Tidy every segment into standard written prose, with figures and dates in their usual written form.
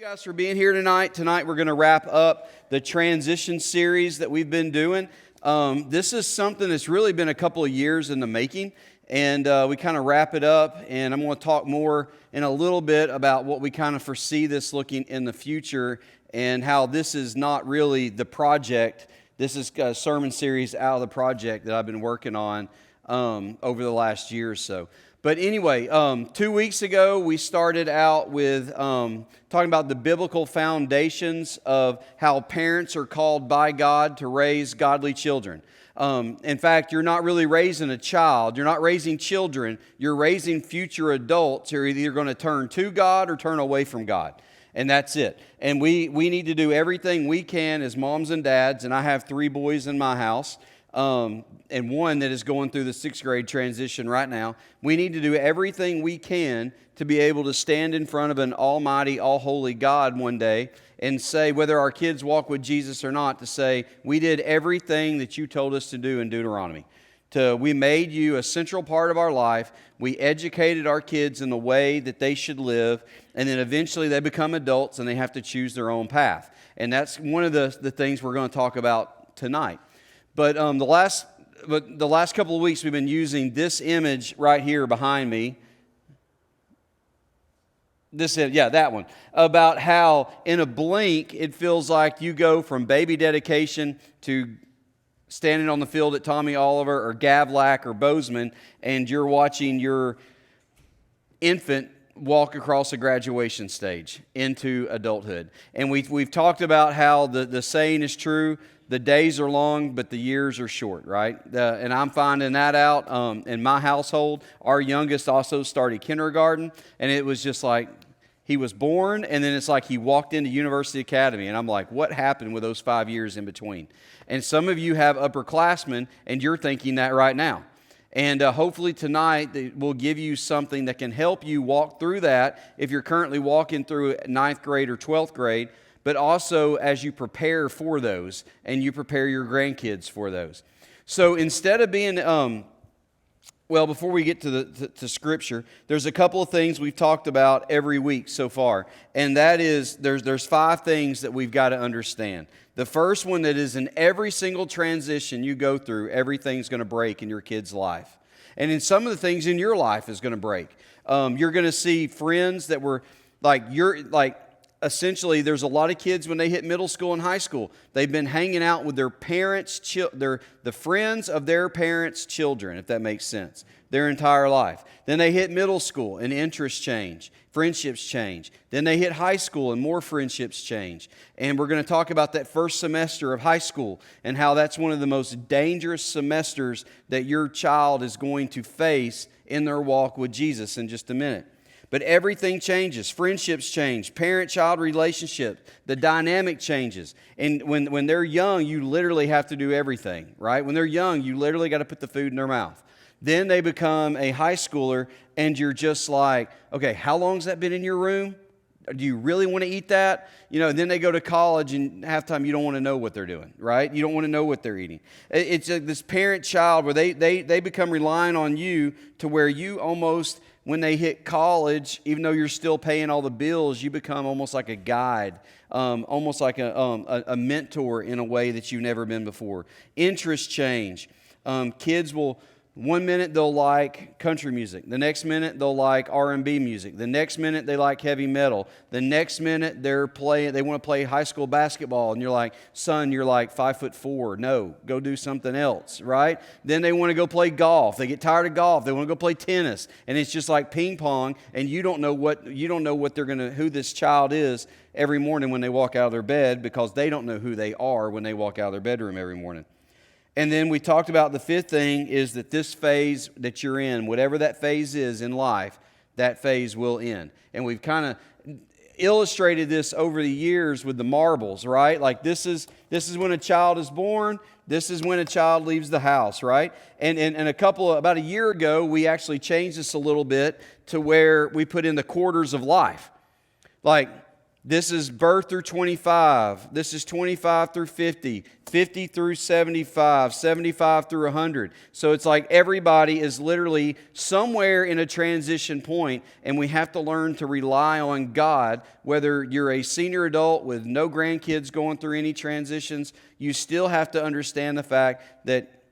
guys for being here tonight. Tonight we're going to wrap up the transition series that we've been doing. This is something that's really been a couple of years in the making, and we kind of wrap it up, and I'm going to talk more in a little bit about what we kind of foresee this looking in the future and how this is not really the project. This is a sermon series out of the project that I've been working on over the last year or so. But anyway, 2 weeks ago, we started out with talking about the biblical foundations of how parents are called by God to raise godly children. In fact, you're not really raising a child. You're not raising children. You're raising future adults who are either going to turn to God or turn away from God. And that's it. And we need to do everything we can as moms and dads. And I have 3 boys in my house. And one that is going through the 6th grade transition right now. We need to do everything we can to be able to stand in front of an almighty, all-holy God one day and say, whether our kids walk with Jesus or not, to say, we did everything that you told us to do in Deuteronomy. We made you a central part of our life. We educated our kids in the way that they should live, and then eventually they become adults and they have to choose their own path. And that's one of the things we're going to talk about tonight. But the last couple of weeks, we've been using this image right here behind me. That one. About how in a blink, it feels like you go from baby dedication to standing on the field at Tommy Oliver or Gavlac or Bozeman, and you're watching your infant walk across a graduation stage into adulthood. And we've talked about how the saying is true. The days are long, but the years are short, right? And I'm finding that out in my household. Our youngest also started kindergarten, and it was just like he was born, and then it's like he walked into University Academy, and I'm like, what happened with those 5 years in between? And some of you have upperclassmen, and you're thinking that right now. And hopefully tonight we'll give you something that can help you walk through that if you're currently walking through 9th grade or 12th grade, but also as you prepare for those and you prepare your grandkids for those. So instead of being, before we get to Scripture, there's a couple of things we've talked about every week so far, and that is there's 5 things that we've got to understand. The first one that is in every single transition you go through, everything's going to break in your kid's life. And in some of the things in your life is going to break. You're going to see friends that were essentially, there's a lot of kids when they hit middle school and high school, they've been hanging out with their parents, the friends of their parents' children, if that makes sense, their entire life. Then they hit middle school and interests change, friendships change. Then they hit high school and more friendships change. And we're going to talk about that first semester of high school and how that's one of the most dangerous semesters that your child is going to face in their walk with Jesus in just a minute. But everything changes. Friendships change. Parent-child relationship. The dynamic changes. And when they're young, you literally have to do everything, right? When they're young, you literally got to put the food in their mouth. Then they become a high schooler, and you're just like, okay, how long's that been in your room? Do you really want to eat that? Then they go to college, and half the time you don't want to know what they're doing, right? You don't want to know what they're eating. It's this parent-child where they become relying on you to where you almost, when they hit college, even though you're still paying all the bills, you become almost like a guide, almost like a mentor in a way that you've never been before. Interests change. Kids will, one minute they'll like country music. The next minute they'll like R&B music. The next minute they like heavy metal. The next minute they want to play high school basketball, and you're like, son, you're like 5'4". No, go do something else, right? Then they want to go play golf. They get tired of golf. They want to go play tennis, and it's just like ping pong. And you don't know what who this child is every morning when they walk out of their bed, because they don't know who they are when they walk out of their bedroom every morning. And then we talked about the 5th thing is that this phase that you're in, whatever that phase is in life, that phase will end. And we've kind of illustrated this over the years with the marbles, right? Like this is when a child is born. This is when a child leaves the house, right? And about a year ago, we actually changed this a little bit to where we put in the quarters of life. Like This is birth through 25. This is 25 through 50, 50 through 75, 75 through 100. So it's like everybody is literally somewhere in a transition point, and we have to learn to rely on God. Whether you're a senior adult with no grandkids going through any transitions, you still have to understand the fact that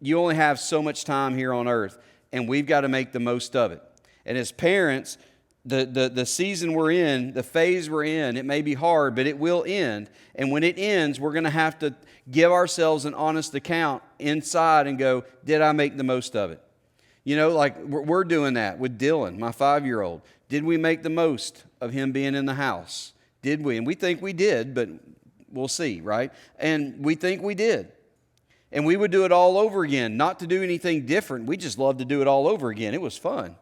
you only have so much time here on earth, and we've got to make the most of it. And as parents, the season we're in, the phase we're in, it may be hard, but it will end. And when it ends, we're going to have to give ourselves an honest account inside and go, did I make the most of it? You know, like we're doing that with Dylan, my 5-year-old. Did we make the most of him being in the house? Did we? And we think we did, but we'll see, right? And we think we did. And we would do it all over again, not to do anything different. We just love to do it all over again. It was fun.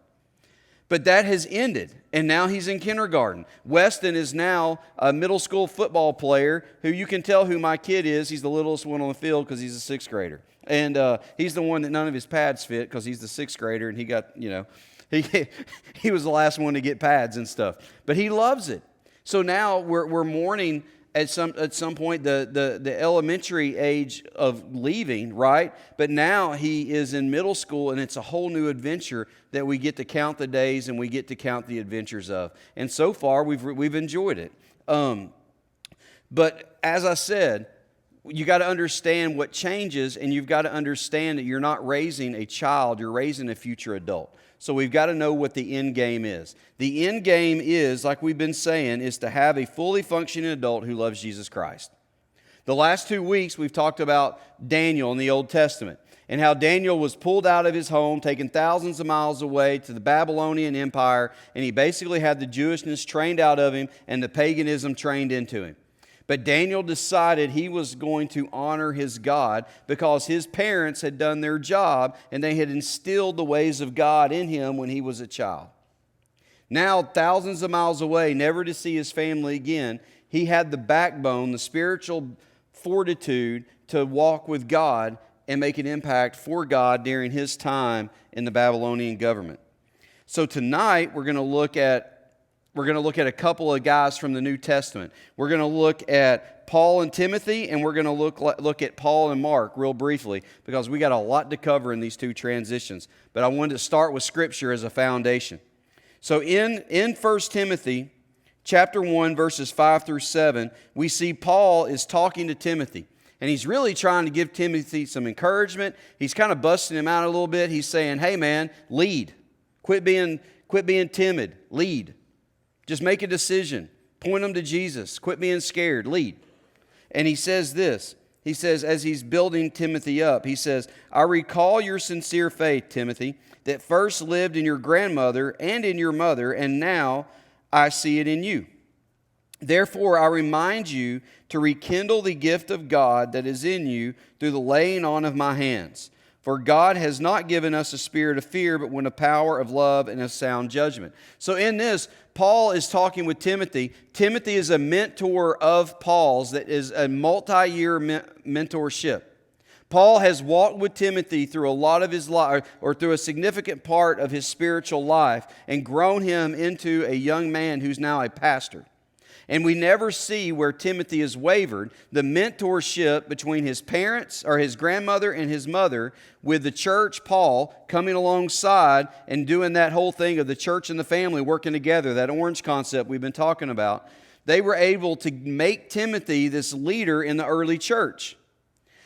But that has ended, and now he's in kindergarten. Weston is now a middle school football player who you can tell who my kid is. He's the littlest one on the field because he's a 6th grader. And he's the one that none of his pads fit because he's the 6th grader, and he got, he was the last one to get pads and stuff. But he loves it. So now we're mourning at some point the elementary age of leaving, right? But now he is in middle school, and it's a whole new adventure that we get to count the days and we get to count the adventures of. And so far, we've enjoyed it. But as I said, you got to understand what changes, and you've got to understand that you're not raising a child, you're raising a future adult. So we've got to know what the end game is. The end game is, like we've been saying, is to have a fully functioning adult who loves Jesus Christ. The last 2 weeks, we've talked about Daniel in the Old Testament and how Daniel was pulled out of his home, taken thousands of miles away to the Babylonian Empire, and he basically had the Jewishness trained out of him and the paganism trained into him. But Daniel decided he was going to honor his God because his parents had done their job and they had instilled the ways of God in him when he was a child. Now, thousands of miles away, never to see his family again, he had the backbone, the spiritual fortitude to walk with God and make an impact for God during his time in the Babylonian government. So tonight, we're going to look at a couple of guys from the New Testament. We're going to look at Paul and Timothy, and we're going to look at Paul and Mark real briefly because we got a lot to cover in these two transitions. But I wanted to start with Scripture as a foundation. So in 1 Timothy chapter 1, verses 5 through 7, we see Paul is talking to Timothy. And he's really trying to give Timothy some encouragement. He's kind of busting him out a little bit. He's saying, hey man, lead. Quit being timid. Lead. Just make a decision. Point them to Jesus. Quit being scared. Lead. And he says this. He says, as he's building Timothy up, he says, I recall your sincere faith, Timothy, that first lived in your grandmother and in your mother, and now I see it in you. Therefore, I remind you to rekindle the gift of God that is in you through the laying on of my hands. For God has not given us a spirit of fear, but one of power, of love, and of sound judgment. So in this, Paul is talking with Timothy. Timothy is a mentor of Paul's that is a multi-year mentorship. Paul has walked with Timothy through a lot of his life, or through a significant part of his spiritual life, and grown him into a young man who's now a pastor. And we never see where Timothy has wavered. The mentorship between his parents, or his grandmother and his mother, with the church, Paul, coming alongside and doing that whole thing of the church and the family working together, that orange concept we've been talking about. They were able to make Timothy this leader in the early church.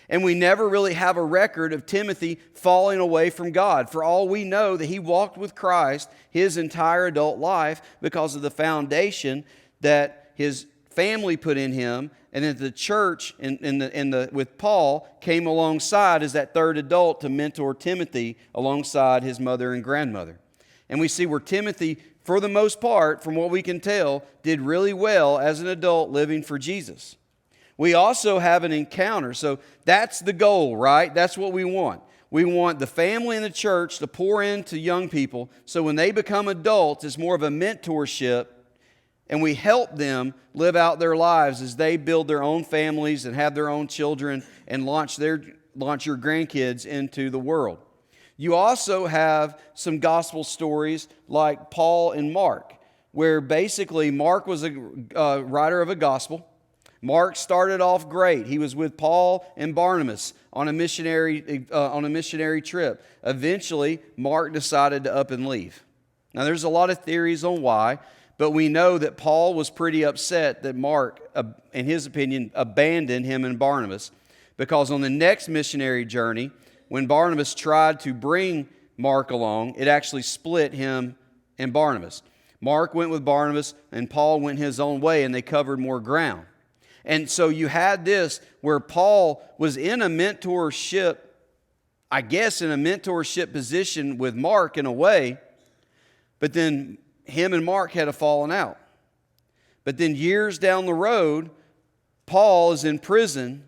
And we never really have a record of Timothy falling away from God. For all we know, that he walked with Christ his entire adult life because of the foundation that his family put in him, and that the church with Paul came alongside as that third adult to mentor Timothy alongside his mother and grandmother. And we see where Timothy, for the most part, from what we can tell, did really well as an adult living for Jesus. We also have an encounter. So that's the goal, right? That's what we want. We want the family and the church to pour into young people so when they become adults, it's more of a mentorship. And we help them live out their lives as they build their own families and have their own children and launch your grandkids into the world. You also have some gospel stories like Paul and Mark. where basically Mark was a writer of a gospel. Mark started off great. He was with Paul and Barnabas on a missionary trip. Eventually, Mark decided to up and leave. Now, there's a lot of theories on why, but we know that Paul was pretty upset that Mark, in his opinion, abandoned him and Barnabas, because on the next missionary journey, when Barnabas tried to bring Mark along, it actually split him and Barnabas. Mark went with Barnabas, and Paul went his own way, and they covered more ground. And so you had this where Paul was in a mentorship, I guess in a mentorship position with Mark in a way, but then him and Mark had a falling out. But then years down the road, Paul is in prison,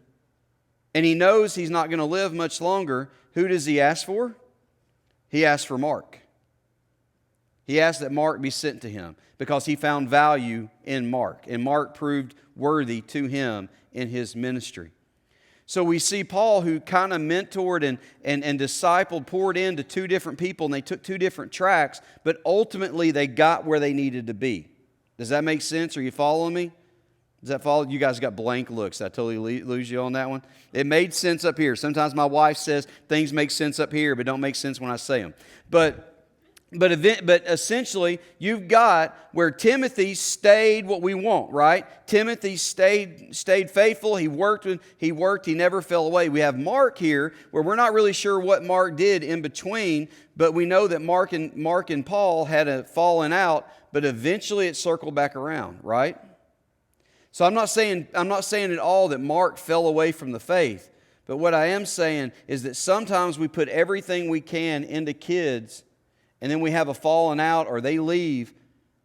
and he knows he's not going to live much longer. Who does he ask for? He asked for Mark. He asked that Mark be sent to him because he found value in Mark, and Mark proved worthy to him in his ministry. So we see Paul, who kind of mentored and discipled, poured into two different people, and they took two different tracks, but ultimately they got where they needed to be. Does that make sense? Are you following me? Does that follow? You guys got blank looks. I totally lose you on that one. It made sense up here. Sometimes my wife says things make sense up here, but don't make sense when I say them. But essentially, you've got where Timothy stayed what we want, right? Timothy stayed faithful. He worked, he never fell away. We have Mark here, where we're not really sure what Mark did in between, but we know that Mark and Paul had a falling out, but eventually it circled back around, right? So I'm not saying at all that Mark fell away from the faith, but what I am saying is that sometimes we put everything we can into kids, and then we have a falling out, or they leave,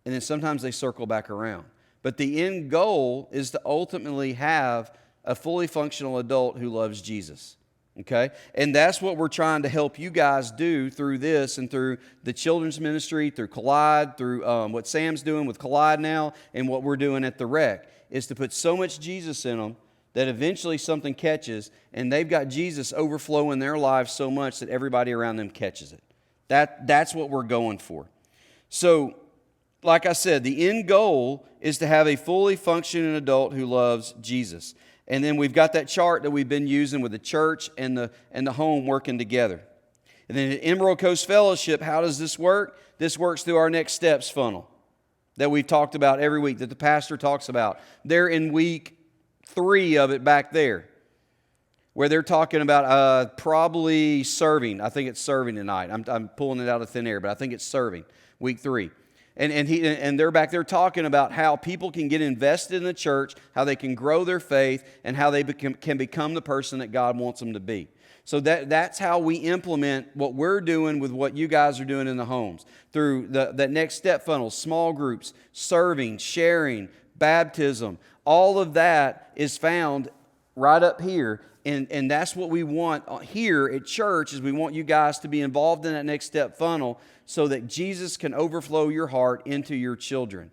and then sometimes they circle back around. But the end goal is to ultimately have a fully functional adult who loves Jesus. Okay? And that's what we're trying to help you guys do through this and through the children's ministry, through Collide, through what Sam's doing with Collide now, and what we're doing at the Rec, is to put so much Jesus in them that eventually something catches, and they've got Jesus overflow in their lives so much that everybody around them catches it. That's what we're going for. So, like I said, the end goal is to have a fully functioning adult who loves Jesus. And then we've got that chart that we've been using with the church and the home working together. And then at Emerald Coast Fellowship, how does this work? This works through our next steps funnel that we've talked about every week, that the pastor talks about. They're in week 3 of it back there, where they're talking about probably serving. I think it's serving tonight. I'm pulling it out of thin air, but I think it's serving, week 3. And they're back there talking about how people can get invested in the church, how they can grow their faith, and how they can become the person that God wants them to be. So that's how we implement what we're doing with what you guys are doing in the homes. Through that next step funnel, small groups, serving, sharing, baptism. All of that is found right up here. And that's what we want here at church, is we want you guys to be involved in that next step funnel so that Jesus can overflow your heart into your children.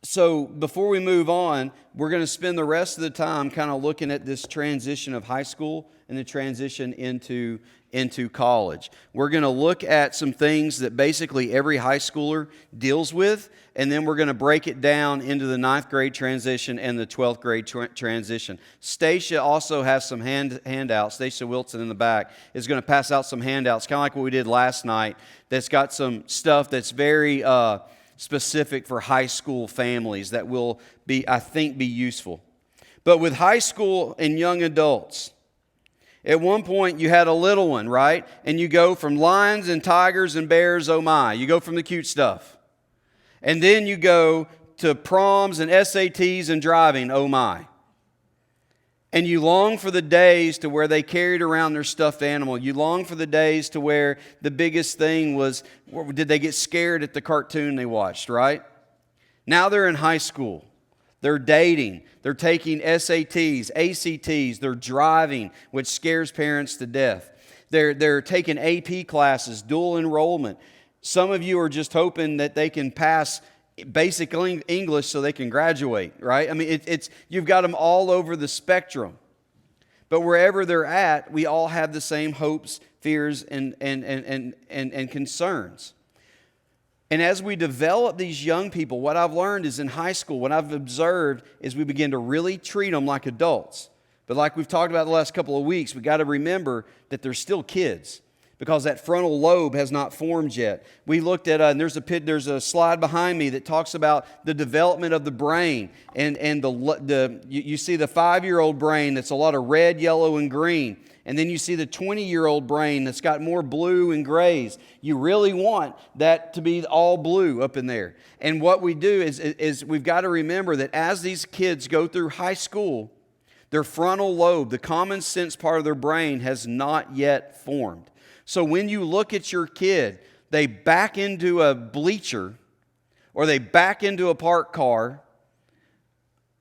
So before we move on, we're going to spend the rest of the time kind of looking at this transition of high school and the transition into college. We're going to look at some things that basically every high schooler deals with, and then we're going to break it down into the 9th grade transition and the 12th grade transition. Stacia also has some handouts. Stacia Wilson in the back is going to pass out some handouts, kind of like what we did last night, that's got some stuff that's very specific for high school families that will be, I think, be useful. But with high school and young adults, at one point you had a little one, right? And you go from lions and tigers and bears, oh my. You go from the cute stuff. And then you go to proms and SATs and driving, oh my. And you long for the days to where they carried around their stuffed animal. You long for the days to where the biggest thing was, did they get scared at the cartoon they watched, right? Now they're in high school. They're dating. They're taking SATs, ACTs. They're driving, which scares parents to death. They're taking AP classes, dual enrollment. Some of you are just hoping that they can pass basic English so they can graduate, right? I mean, you've got them all over the spectrum. But wherever they're at, we all have the same hopes, fears, and concerns. And as we develop these young people, what I've learned is in high school, what I've observed is we begin to really treat them like adults. But like we've talked about the last couple of weeks, we've got to remember that they're still kids because that frontal lobe has not formed yet. We looked at, and there's a slide behind me that talks about the development of the brain. And you see the 5-year-old brain that's a lot of red, yellow, and green. And then you see the 20-year-old brain that's got more blue and grays. You really want that to be all blue up in there. And what we do is we've got to remember that as these kids go through high school, their frontal lobe, the common sense part of their brain, has not yet formed. So when you look at your kid, they back into a bleacher, or they back into a parked car,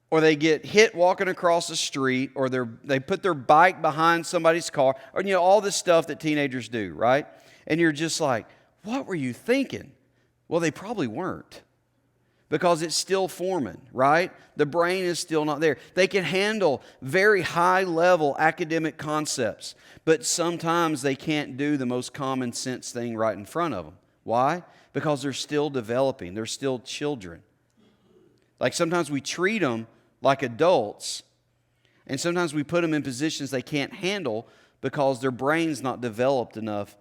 or they get hit walking across the street, or they put their bike behind somebody's car, or all this stuff that teenagers do, right? And you're just like, what were you thinking? Well, they probably weren't, because it's still forming, right? The brain is still not there. They can handle very high-level academic concepts, but sometimes they can't do the most common sense thing right in front of them. Why? Because they're still developing. They're still children. Like sometimes we treat them like adults, and sometimes we put them in positions they can't handle because their brain's not developed enough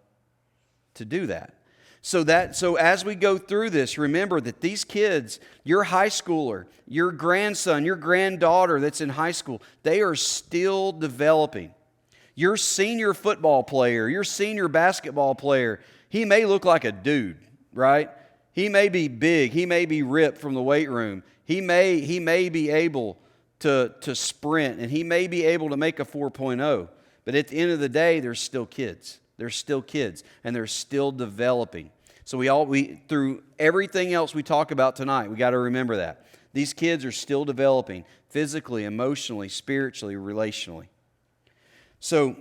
to do that. So as we go through this, remember that these kids, your high schooler, your grandson, your granddaughter that's in high school, they are still developing. Your senior football player, your senior basketball player, he may look like a dude, right? He may be big. He may be ripped from the weight room. He may be able to sprint, and he may be able to make a 4.0. But at the end of the day, they're still kids. They're still kids, and they're still developing. So we through everything else we talk about tonight, we got to remember that. These kids are still developing physically, emotionally, spiritually, relationally. So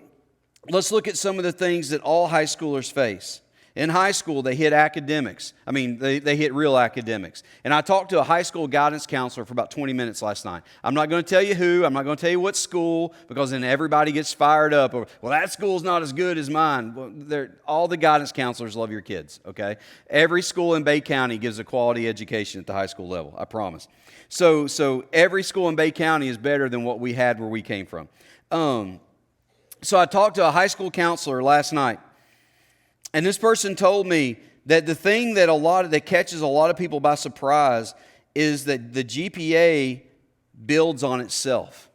let's look at some of the things that all high schoolers face. In high school, they hit academics. They hit real academics. And I talked to a high school guidance counselor for about 20 minutes last night. I'm not going to tell you who. I'm not going to tell you what school, because then everybody gets fired up. Or, well, that school's not as good as mine. Well, all the guidance counselors love your kids, okay? Every school in Bay County gives a quality education at the high school level, I promise. So every school in Bay County is better than what we had where we came from. So I talked to a high school counselor last night. And this person told me that the thing that catches a lot of people by surprise is that the GPA builds on itself.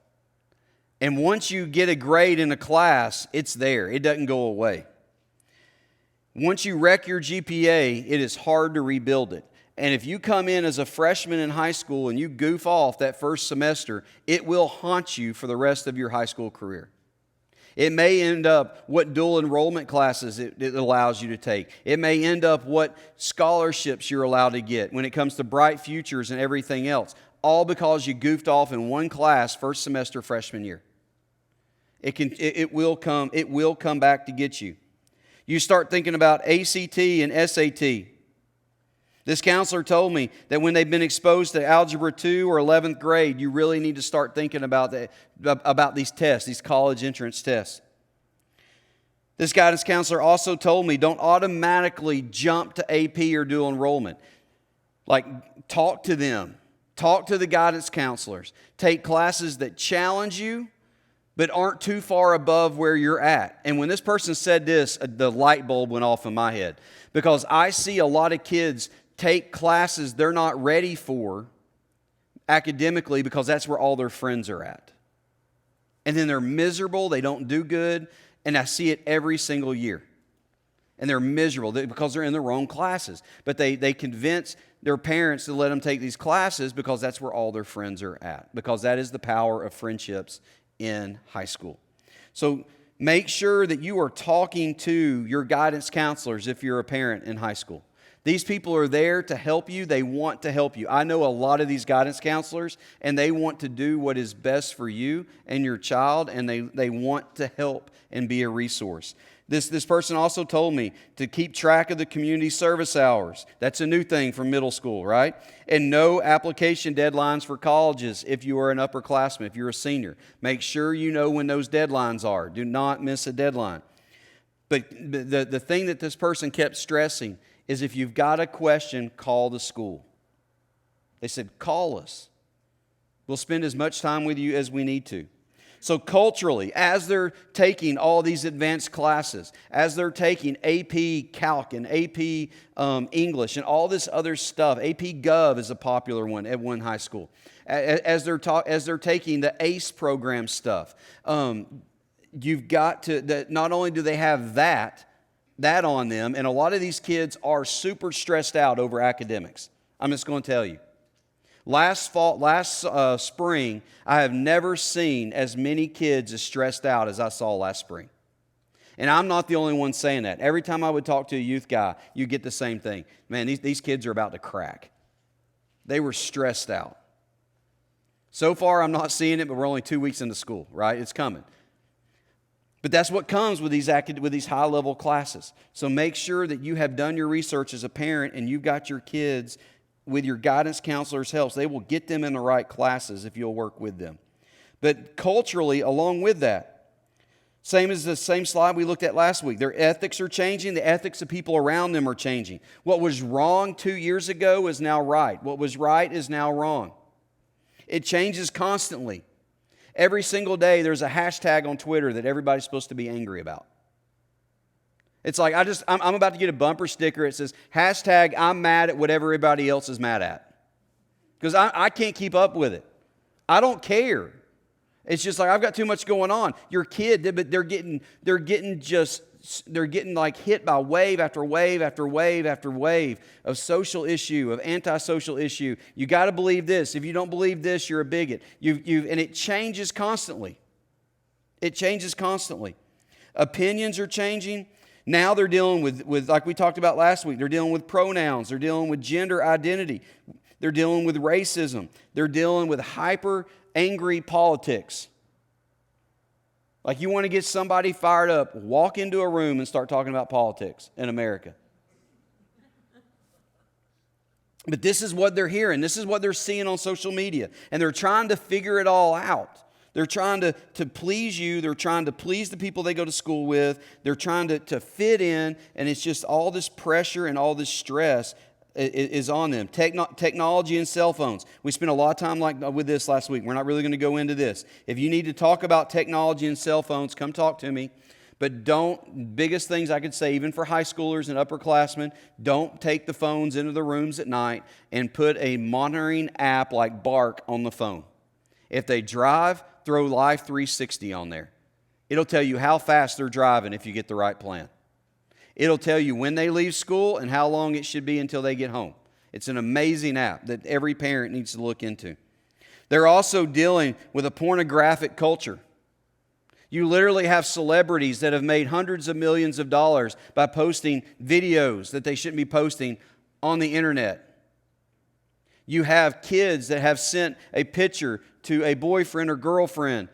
And once you get a grade in a class, it's there. It doesn't go away. Once you wreck your GPA, it is hard to rebuild it. And if you come in as a freshman in high school and you goof off that first semester, it will haunt you for the rest of your high school career. It may end up what dual enrollment classes it allows you to take. It may end up what scholarships you're allowed to get when it comes to bright futures and everything else, all because you goofed off in one class first semester freshman year. It will come back to get you. You start thinking about ACT and SAT. This counselor told me that when they've been exposed to Algebra 2 or 11th grade, you really need to start thinking about these tests, these college entrance tests. This guidance counselor also told me, don't automatically jump to AP or dual enrollment. Like, talk to them. Talk to the guidance counselors. Take classes that challenge you, but aren't too far above where you're at. And when this person said this, the light bulb went off in my head. Because I see a lot of kids take classes they're not ready for academically because that's where all their friends are at. And then they're miserable, they don't do good, and I see it every single year. And they're miserable because they're in the wrong classes. But they convince their parents to let them take these classes because that's where all their friends are at. Because that is the power of friendships in high school. So make sure that you are talking to your guidance counselors if you're a parent in high school. These people are there to help you. They want to help you. I know a lot of these guidance counselors, and they want to do what is best for you and your child, and they want to help and be a resource. This person also told me to keep track of the community service hours. That's a new thing for middle school, right? And no application deadlines for colleges if you are an upperclassman, if you're a senior. Make sure you know when those deadlines are. Do not miss a deadline. But the thing that this person kept stressing is if you've got a question, call the school. They said, call us. We'll spend as much time with you as we need to. So culturally, as they're taking all these advanced classes, as they're taking AP Calc and AP English and all this other stuff, AP Gov is a popular one at one high school. As they're taking the ACE program stuff, you've got to, not only do they have that on them, and a lot of these kids are super stressed out over academics. I'm just going to tell you. Last spring, I have never seen as many kids as stressed out as I saw last spring. And I'm not the only one saying that. Every time I would talk to a youth guy, you get the same thing. Man, these kids are about to crack. They were stressed out. So far, I'm not seeing it, but we're only 2 weeks into school, right? It's coming. But that's what comes with these high-level classes. So make sure that you have done your research as a parent and you've got your kids with your guidance counselor's help. They will get them in the right classes if you'll work with them. But culturally, along with that, same as the same slide we looked at last week, their ethics are changing. The ethics of people around them are changing. What was wrong 2 years ago is now right. What was right is now wrong. It changes constantly. Every single day there's a hashtag on Twitter that everybody's supposed to be angry about. It's like I'm about to get a bumper sticker that says, hashtag I'm mad at what everybody else is mad at. Because I can't keep up with it. I don't care. It's just like I've got too much going on. Your kid, they're getting like hit by wave after wave after wave after wave of social issue, of antisocial issue. You got to believe this. If you don't believe this, you're a bigot. And it changes constantly. It changes constantly. Opinions are changing. Now they're dealing with, like we talked about last week, they're dealing with pronouns. They're dealing with gender identity. They're dealing with racism. They're dealing with hyper angry politics. Like you want to get somebody fired up, walk into a room and start talking about politics in America. But this is what they're hearing. This is what they're seeing on social media. And they're trying to figure it all out. They're trying to please you. They're trying to please the people they go to school with. They're trying to fit in. And it's just all this pressure and all this stress is on them. Technology and cell phones. We spent a lot of time with this last week. We're not really going to go into this. If you need to talk about technology and cell phones, come talk to me. But biggest things I could say, even for high schoolers and upperclassmen, don't take the phones into the rooms at night and put a monitoring app like Bark on the phone. If they drive, throw Life 360 on there. It'll tell you how fast they're driving if you get the right plan. It'll tell you when they leave school and how long it should be until they get home. It's an amazing app that every parent needs to look into. They're also dealing with a pornographic culture. You literally have celebrities that have made hundreds of millions of dollars by posting videos that they shouldn't be posting on the internet. You have kids that have sent a picture to a boyfriend or girlfriend,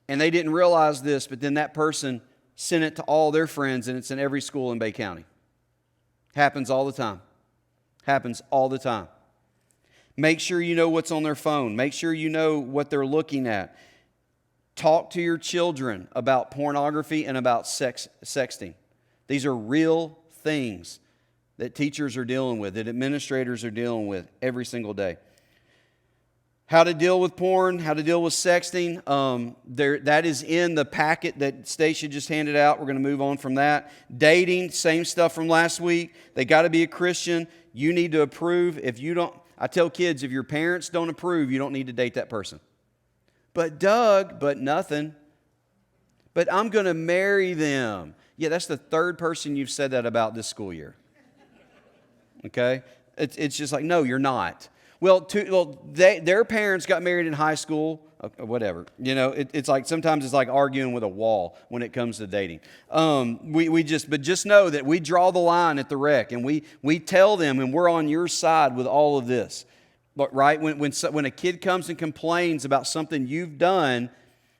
and they didn't realize this, but then that person sent it to all their friends, and it's in every school in Bay County. Happens all the time. Happens all the time. Make sure you know what's on their phone. Make sure you know what they're looking at. Talk to your children about pornography and about sexting. These are real things that teachers are dealing with, that administrators are dealing with every single day. How to deal with porn, how to deal with sexting, that is in the packet that Stacia just handed out. We're going to move on from that. Dating, same stuff from last week. They got to be a Christian. You need to approve. If you don't, I tell kids, if your parents don't approve, you don't need to date that person. But Doug, but nothing. But I'm going to marry them. Yeah, that's the third person you've said that about this school year. Okay? It's just like, no, you're not. Their parents got married in high school, whatever. You know, it's like sometimes it's like arguing with a wall when it comes to dating. But just know that we draw the line at the wreck, and we tell them, and we're on your side with all of this. But right when a kid comes and complains about something you've done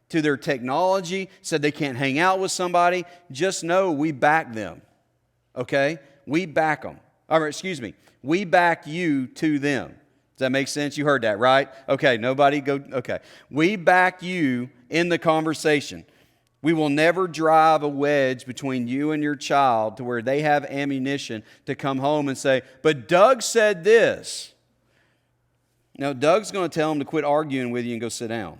to their technology, said they can't hang out with somebody, just know we back them. Okay, we back them. We back you to them. Does that make sense? You heard that, right? Okay, nobody go, okay. We back you in the conversation. We will never drive a wedge between you and your child to where they have ammunition to come home and say, but Doug said this. No, Doug's going to tell them to quit arguing with you and go sit down.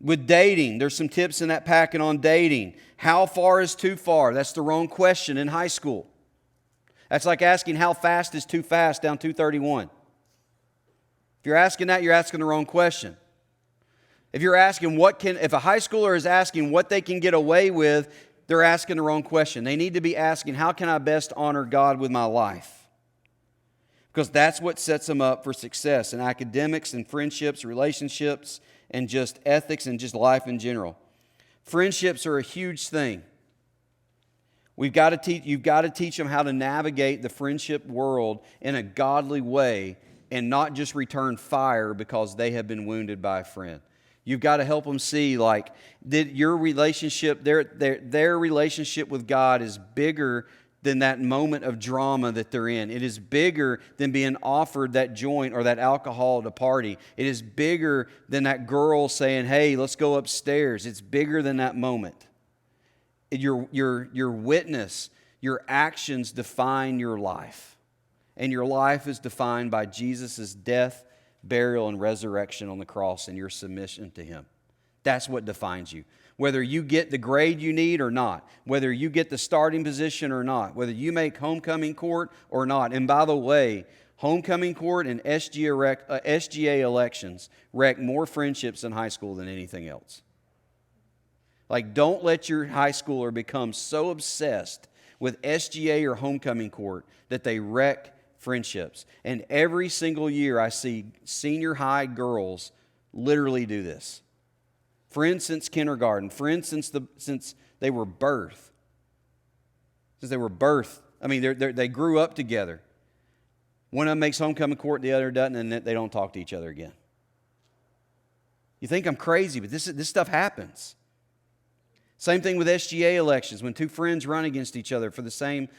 With dating, there's some tips in that packet on dating. How far is too far? That's the wrong question in high school. That's like asking how fast is too fast down 231. If you're asking that, you're asking the wrong question. If you're asking if a high schooler is asking what they can get away with, they're asking the wrong question. They need to be asking, how can I best honor God with my life? Because that's what sets them up for success in academics and friendships, relationships, and just ethics and just life in general. Friendships are a huge thing. You've got to teach them how to navigate the friendship world in a godly way and not just return fire because they have been wounded by a friend. You've got to help them see that your relationship, their relationship with God is bigger than that moment of drama that they're in. It is bigger than being offered that joint or that alcohol at a party. It is bigger than that girl saying, hey, let's go upstairs. It's bigger than that moment. Your witness, your actions define your life. And your life is defined by Jesus' death, burial, and resurrection on the cross and your submission to Him. That's what defines you. Whether you get the grade you need or not, whether you get the starting position or not, whether you make homecoming court or not. And by the way, homecoming court and SGA elections wreck more friendships in high school than anything else. Don't let your high schooler become so obsessed with SGA or homecoming court that they wreck friendships. And every single year I see senior high girls literally do this. Friends since kindergarten, friends since they were birthed. Since they were birthed. I mean, they grew up together. One of them makes homecoming court, the other doesn't, and they don't talk to each other again. You think I'm crazy, but this stuff happens. Same thing with SGA elections, when two friends run against each other for the same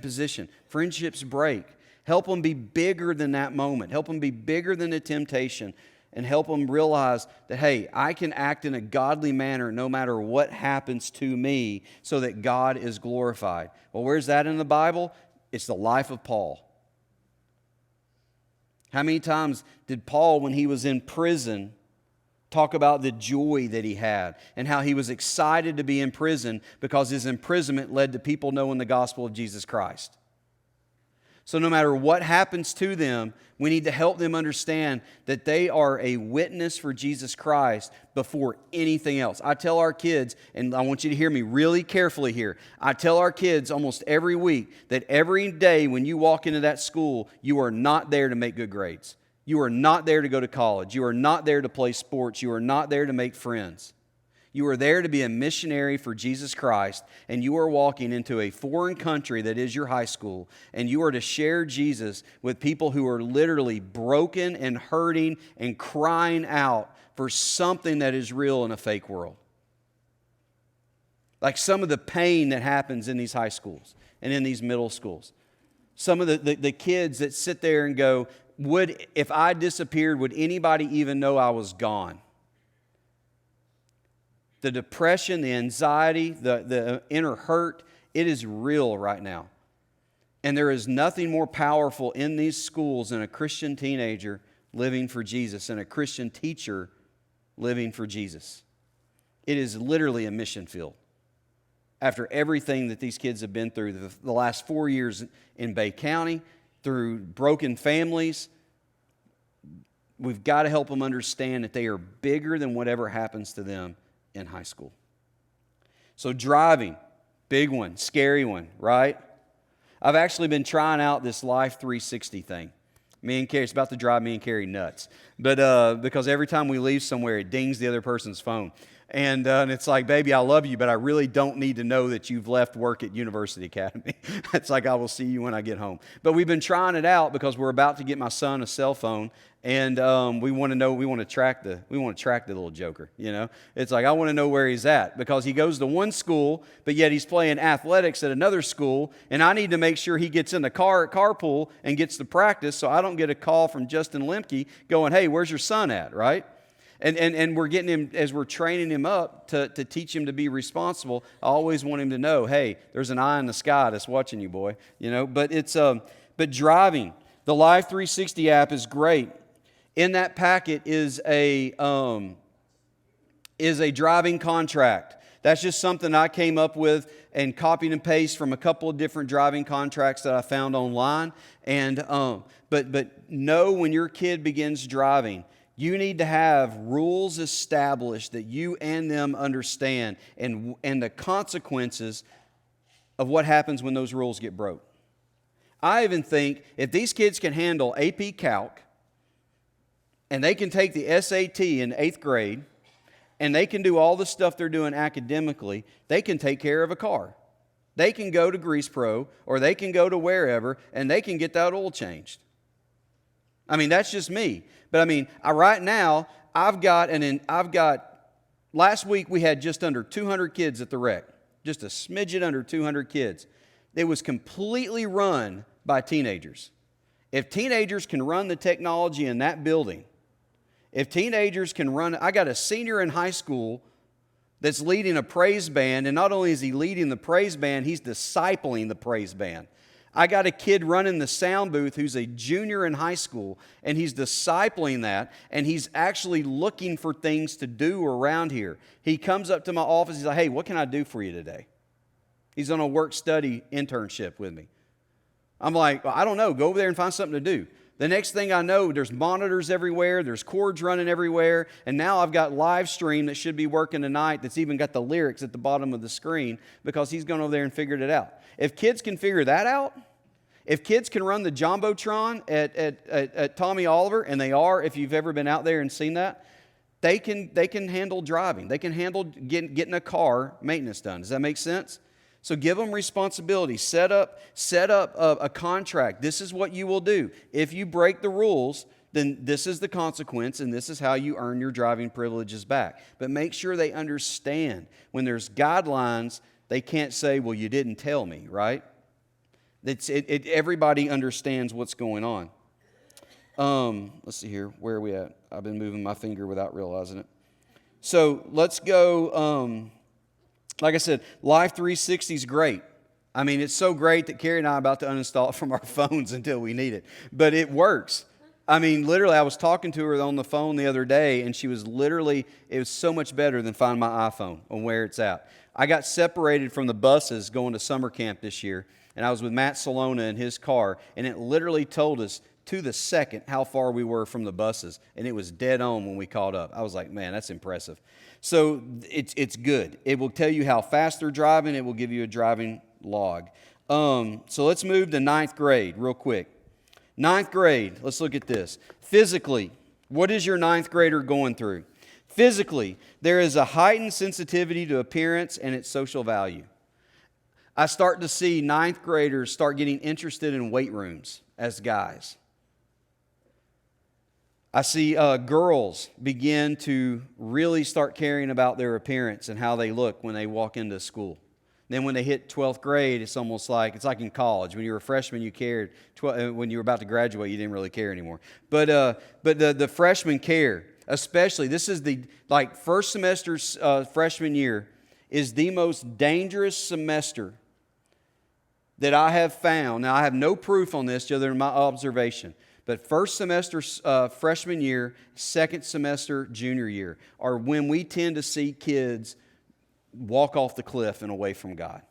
position. Friendships break. Help them be bigger than that moment. Help them be bigger than the temptation. And help them realize that, hey, I can act in a godly manner no matter what happens to me so that God is glorified. Well, where's that in the Bible? It's the life of Paul. How many times did Paul, when he was in prison, talk about the joy that he had and how he was excited to be in prison because his imprisonment led to people knowing the gospel of Jesus Christ? So no matter what happens to them, we need to help them understand that they are a witness for Jesus Christ before anything else. I tell our kids, and I want you to hear me really carefully here, I tell our kids almost every week that every day when you walk into that school, you are not there to make good grades. You are not there to go to college. You are not there to play sports. You are not there to make friends. You are there to be a missionary for Jesus Christ, and you are walking into a foreign country that is your high school, and you are to share Jesus with people who are literally broken and hurting and crying out for something that is real in a fake world. Like some of the pain that happens in these high schools and in these middle schools. Some of the kids that sit there and go, if I disappeared, would anybody even know I was gone? The depression, the anxiety, the inner hurt, it is real right now. And there is nothing more powerful in these schools than a Christian teenager living for Jesus and a Christian teacher living for Jesus. It is literally a mission field. After everything that these kids have been through the last 4 years in Bay County, through broken families, we've got to help them understand that they are bigger than whatever happens to them in high school. So driving, big one, scary one, right? I've actually been trying out this Life 360 thing. Me and Carrie, it's about to drive me and Carrie nuts. But because every time we leave somewhere, it dings the other person's phone. And it's like, baby, I love you, but I really don't need to know that you've left work at University Academy. It's like, I will see you when I get home. But we've been trying it out because we're about to get my son a cell phone, and we want to track the little joker. You know, it's like I want to know where he's at because he goes to one school, but yet he's playing athletics at another school, and I need to make sure he gets in the carpool and gets to practice, so I don't get a call from Justin Lemke going, "Hey, where's your son at?" Right? And we're getting him, as we're training him up to teach him to be responsible, I always want him to know, hey, there's an eye in the sky that's watching you, boy. But driving, the Life 360 app is great. In that packet is a driving contract. That's just something I came up with and copied and pasted from a couple of different driving contracts that I found online. And but know when your kid begins driving, you need to have rules established that you and them understand, and the consequences of what happens when those rules get broke. I even think if these kids can handle AP Calc, and they can take the SAT in 8th grade, and they can do all the stuff they're doing academically, they can take care of a car. They can go to Grease Pro, or they can go to wherever, and they can get that oil changed. I mean, that's just me. But I mean, right now, last week we had just under 200 kids at the rec. Just a smidget under 200 kids. It was completely run by teenagers. If teenagers can run the technology in that building, if teenagers can run, I got a senior in high school that's leading a praise band, and not only is he leading the praise band, he's discipling the praise band. I got a kid running the sound booth who's a junior in high school, and he's discipling that, and he's actually looking for things to do around here. He comes up to my office, he's like, hey, what can I do for you today? He's on a work-study internship with me. I'm like, well, I don't know, go over there and find something to do. The next thing I know, there's monitors everywhere, there's cords running everywhere, and now I've got live stream that should be working tonight that's even got the lyrics at the bottom of the screen because he's gone over there and figured it out. If kids can figure that out, if kids can run the Jumbotron at Tommy Oliver, and they are, if you've ever been out there and seen that, they can handle driving. They can handle getting a car maintenance done. Does that make sense? So give them responsibility. Set up a contract. This is what you will do. If you break the rules, then this is the consequence, and this is how you earn your driving privileges back. But make sure they understand. When there's guidelines, they can't say, well, you didn't tell me, right? Everybody understands what's going on. Let's see here. Where are we at? I've been moving my finger without realizing it. So let's go... Like I said, Life 360 is great. I mean, it's so great that Carrie and I are about to uninstall it from our phones until we need it. But it works. I mean, literally, I was talking to her on the phone the other day, and she was it was so much better than finding my iPhone on where it's at. I got separated from the buses going to summer camp this year, and I was with Matt Salona in his car, and it literally told us to the second how far we were from the buses, and it was dead on when we caught up. I was like, man, that's impressive. So it's good. It will tell you how fast they're driving. It will give you a driving log. So let's move to 9th grade real quick. 9th grade, let's look at this. Physically, what is your 9th grader going through? Physically, there is a heightened sensitivity to appearance and its social value. I start to see 9th graders start getting interested in weight rooms as guys. I see girls begin to really start caring about their appearance and how they look when they walk into school. Then when they hit 12th grade, it's almost like, it's like in college. When you were a freshman, you cared. When you were about to graduate, you didn't really care anymore. But the freshmen care, especially. This is first semester freshman year is the most dangerous semester that I have found. Now, I have no proof on this other than my observation. But first semester freshman year, second semester junior year are when we tend to see kids walk off the cliff and away from God.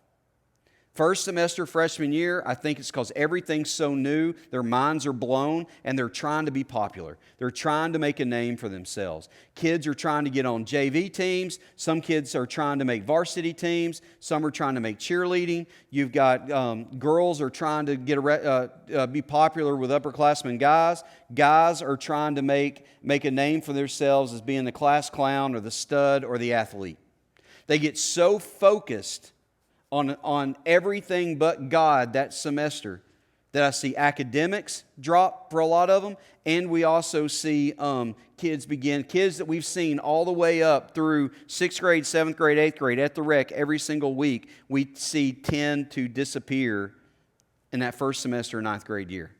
First semester freshman year, I think it's because everything's so new, their minds are blown, and they're trying to be popular. They're trying to make a name for themselves. Kids are trying to get on JV teams. Some kids are trying to make varsity teams. Some are trying to make cheerleading. You've got girls are trying to be popular with upperclassmen guys. Guys are trying to make a name for themselves as being the class clown or the stud or the athlete. They get so focused on everything but God that semester that I see academics drop for a lot of them, and we also see kids that we've seen all the way up through 6th grade, 7th grade, 8th grade at the rec every single week, we see tend to disappear in that first semester of 9th grade year.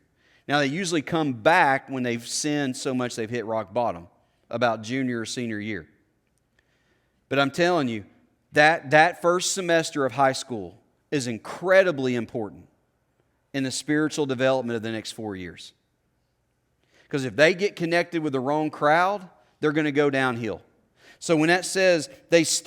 Now, they usually come back when they've sinned so much they've hit rock bottom. about junior or senior year. But I'm telling you, that first semester of high school is incredibly important in the spiritual development of the next 4 years. Because if they get connected with the wrong crowd, they're going to go downhill. So when that says there's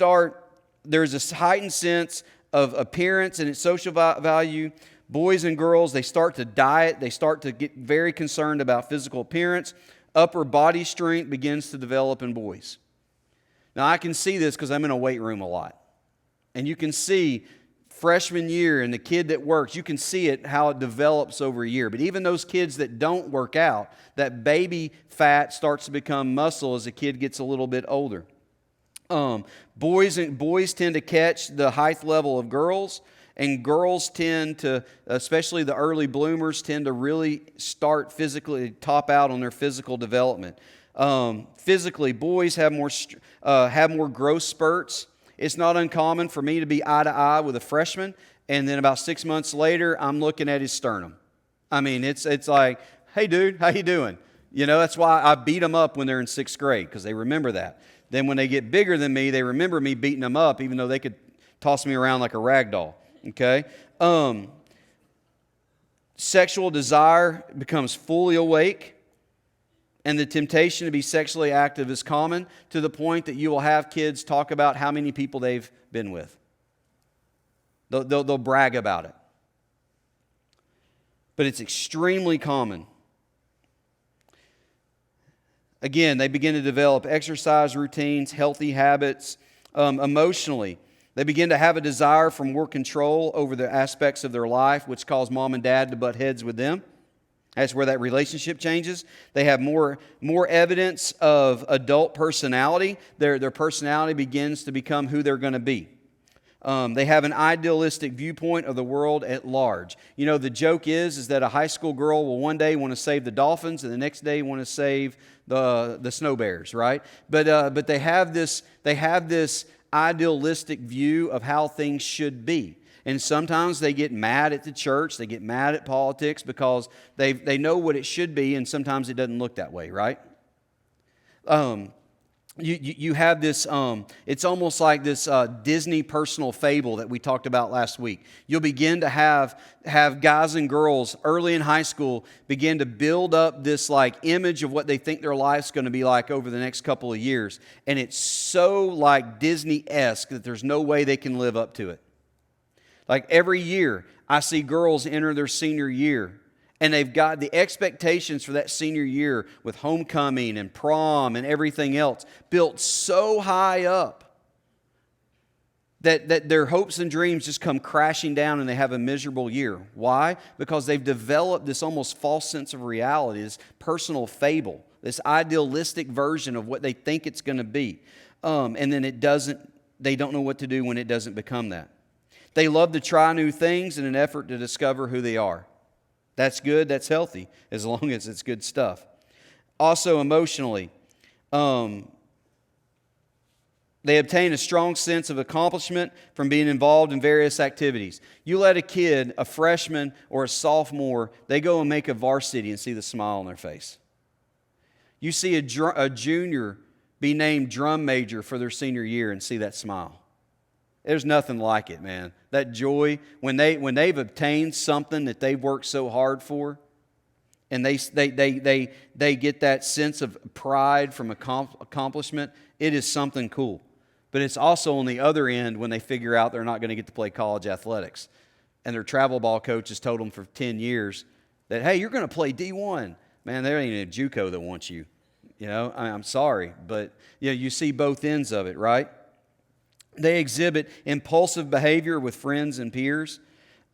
a heightened sense of appearance and its social value. Boys and girls, they start to diet. They start to get very concerned about physical appearance. Upper body strength begins to develop in boys. Now, I can see this because I'm in a weight room a lot. And you can see freshman year and the kid that works, you can see it, how it develops over a year. But even those kids that don't work out, that baby fat starts to become muscle as the kid gets a little bit older. Boys tend to catch the height level of girls, and girls tend to, especially the early bloomers, tend to really start physically, top out on their physical development. Physically, boys have more growth spurts. It's not uncommon for me to be eye to eye with a freshman, and then about 6 months later, I'm looking at his sternum. I mean, it's like, hey, dude, how you doing? You know, that's why I beat them up when they're in 6th grade, because they remember that. Then when they get bigger than me, they remember me beating them up, even though they could toss me around like a rag doll. Okay? Sexual desire becomes fully awake, and the temptation to be sexually active is common, to the point that you will have kids talk about how many people they've been with. They'll brag about it. But it's extremely common. Again, they begin to develop exercise routines, healthy habits. Emotionally, they begin to have a desire for more control over the aspects of their life, which cause mom and dad to butt heads with them. That's where that relationship changes. They have more evidence of adult personality. Their personality begins to become who they're going to be. They have an idealistic viewpoint of the world at large. You know, the joke is that a high school girl will one day want to save the dolphins, and the next day want to save the snow bears, right? But they have this idealistic view of how things should be. And sometimes they get mad at the church, they get mad at politics because they know what it should be, and sometimes it doesn't look that way, right? You have this, it's almost like this Disney personal fable that we talked about last week. You'll begin to have guys and girls early in high school begin to build up this like image of what they think their life's going to be like over the next couple of years. And it's so like Disney-esque that there's no way they can live up to it. Like every year, I see girls enter their senior year, and they've got the expectations for that senior year with homecoming and prom and everything else built so high up that their hopes and dreams just come crashing down and they have a miserable year. Why? Because they've developed this almost false sense of reality, this personal fable, this idealistic version of what they think it's going to be. And then they don't know what to do when it doesn't become that. They love to try new things in an effort to discover who they are. That's good, that's healthy, as long as it's good stuff. Also, emotionally, they obtain a strong sense of accomplishment from being involved in various activities. You let a kid, a freshman or a sophomore, they go and make a varsity and see the smile on their face. You see a junior be named drum major for their senior year and see that smile. There's nothing like it, man. That joy, when they've obtained something that they've worked so hard for, and they get that sense of pride from accomplishment, it is something cool. But it's also on the other end when they figure out they're not going to get to play college athletics. And their travel ball coach has told them for 10 years that, hey, you're going to play D1. Man, there ain't a JUCO that wants you. You know, I'm sorry. But you see both ends of it, right? They exhibit impulsive behavior with friends and peers.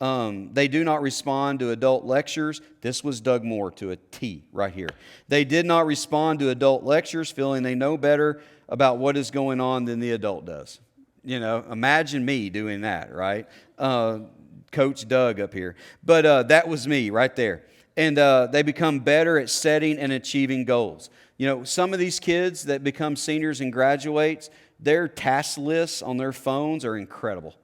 They do not respond to adult lectures. This was Doug Moore to a T right here. They did not respond to adult lectures, feeling they know better about what is going on than the adult does. You know, imagine me doing that, right? Coach Doug up here. But that was me right there. And they become better at setting and achieving goals. You know, some of these kids that become seniors and graduates, their task lists on their phones are incredible.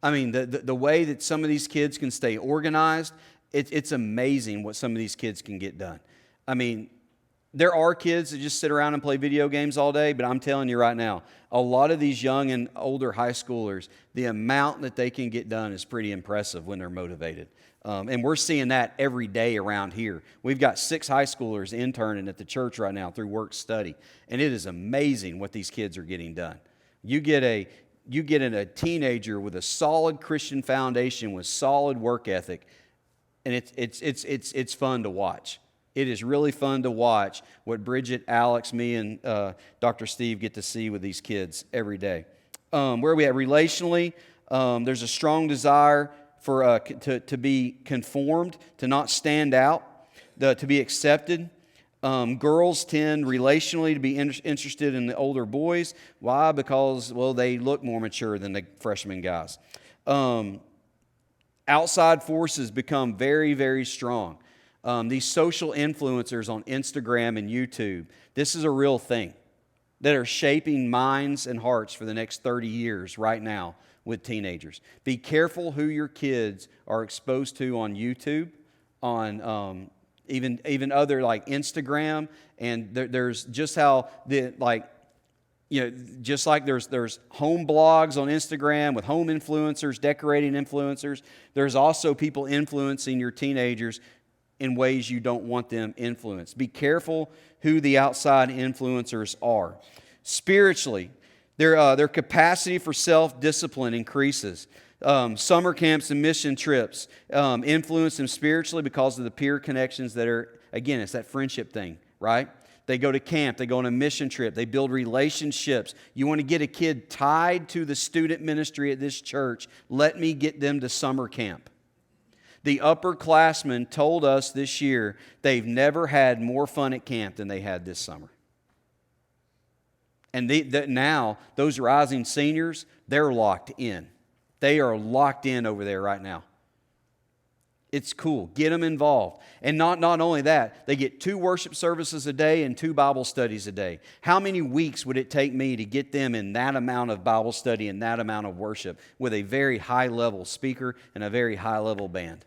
I mean, the way that some of these kids can stay organized, it's amazing what some of these kids can get done. I mean, There are kids that just sit around and play video games all day, but I'm telling you right now, a lot of these young and older high schoolers, the amount that they can get done is pretty impressive when they're motivated. And we're seeing that every day around here. We've got 6 high schoolers interning at the church right now through work study, and it is amazing what these kids are getting done. You get in a teenager with a solid Christian foundation, with solid work ethic, and it's fun to watch. It is really fun to watch what Bridget, Alex, me, and Dr. Steve get to see with these kids every day. Where are we at? Relationally, there's a strong desire for to be conformed, to not stand out, to be accepted. Girls tend relationally to be interested in the older boys. Why? Because, well, they look more mature than the freshman guys. Outside forces become very, very strong. These social influencers on Instagram and YouTube, this is a real thing that are shaping minds and hearts for the next 30 years right now with teenagers. Be careful who your kids are exposed to on YouTube, on even other like Instagram, and there's just how just like there's home blogs on Instagram with home influencers, decorating influencers. There's also people influencing your teenagers in ways you don't want them influenced. Be careful who the outside influencers are. Spiritually, their capacity for self-discipline increases. Summer camps and mission trips influence them spiritually because of the peer connections that are, again, it's that friendship thing, right? They go to camp, they go on a mission trip, they build relationships. You want to get a kid tied to the student ministry at this church, let me get them to summer camp. The upperclassmen told us this year they've never had more fun at camp than they had this summer. And now, those rising seniors, they're locked in. They are locked in over there right now. It's cool. Get them involved. And not only that, they get 2 worship services a day and 2 Bible studies a day. How many weeks would it take me to get them in that amount of Bible study and that amount of worship with a very high-level speaker and a very high-level band?